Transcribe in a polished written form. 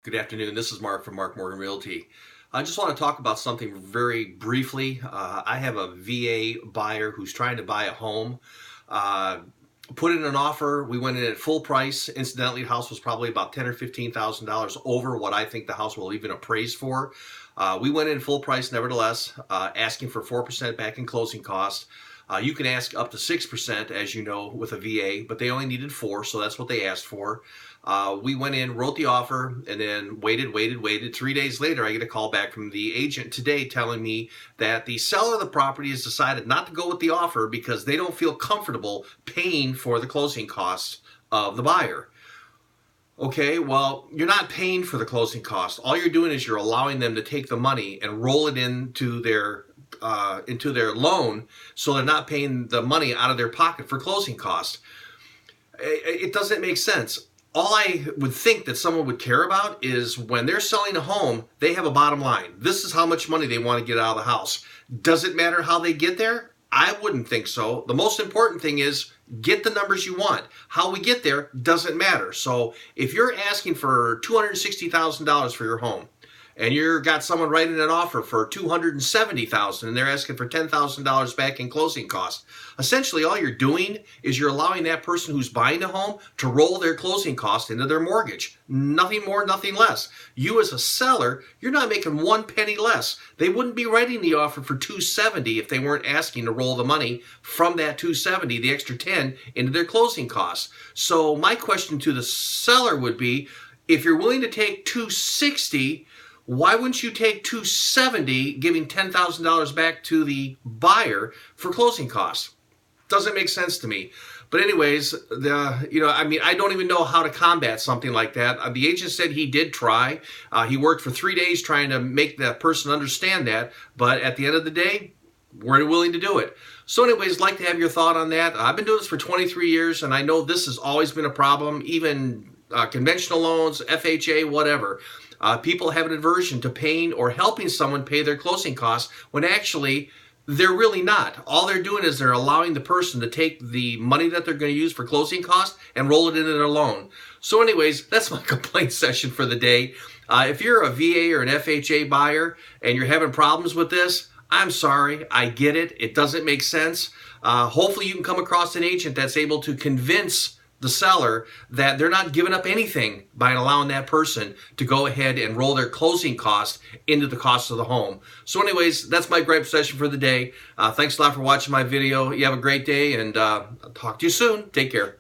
Good afternoon. This is Mark from Mark Morgan Realty. I just want to talk about something very briefly. I have a VA buyer who's trying to buy a home. Uh, Put in an offer. We went in at full price. Incidentally, the house was probably about $10,000 or $15,000 over what I think the house will even appraise for. We went in full price, nevertheless, asking for 4% back in closing costs. You can ask up to 6%, as you know, with a VA, but they only needed 4, so that's what they asked for. We went in, wrote the offer, and then waited. 3 days later, I get a call back from the agent today telling me that the seller of the property has decided not to go with the offer because they don't feel comfortable paying for the closing costs of the buyer. Okay, well, you're not paying for the closing costs. All you're doing is you're allowing them to take the money and roll it into their loan, so they're not paying the money out of their pocket for closing costs. It doesn't make sense. All I would think that someone would care about is when they're selling a home, they have a bottom line. This is how much money they want to get out of the house. Does it matter how they get there? I wouldn't think so. The most important thing is get the numbers you want. How we get there doesn't matter. So if you're asking for $260,000 for your home, and you've got someone writing an offer for $270,000 and they're asking for $10,000 back in closing costs. Essentially, all you're doing is you're allowing that person who's buying the home to roll their closing costs into their mortgage. Nothing more, nothing less. You as a seller, you're not making 1 penny less. They wouldn't be writing the offer for $270 if they weren't asking to roll the money from that $270, the extra 10, into their closing costs. So my question to the seller would be, if you're willing to take $260, why wouldn't you take $270, giving $10,000 back to the buyer for closing costs? Doesn't make sense to me. But anyways, I don't even know how to combat something like that. The agent said he did try. He worked for 3 days trying to make that person understand that. But at the end of the day, we're willing to do it. So anyways, like to have your thought on that. I've been doing this for 23 years, and I know this has always been a problem, even conventional loans, FHA, whatever. People have an aversion to paying or helping someone pay their closing costs when actually they're really not. All they're doing is they're allowing the person to take the money that they're going to use for closing costs and roll it into their loan. So anyways, that's my complaint session for the day. If you're a VA or an FHA buyer and you're having problems with this, I'm sorry. I get it. It doesn't make sense. Hopefully you can come across an agent that's able to convince the seller that they're not giving up anything by allowing that person to go ahead and roll their closing costs into the cost of the home. So anyways, that's my gripe session for the day. Thanks a lot for watching my video. You have a great day, and I'll talk to you soon. Take care.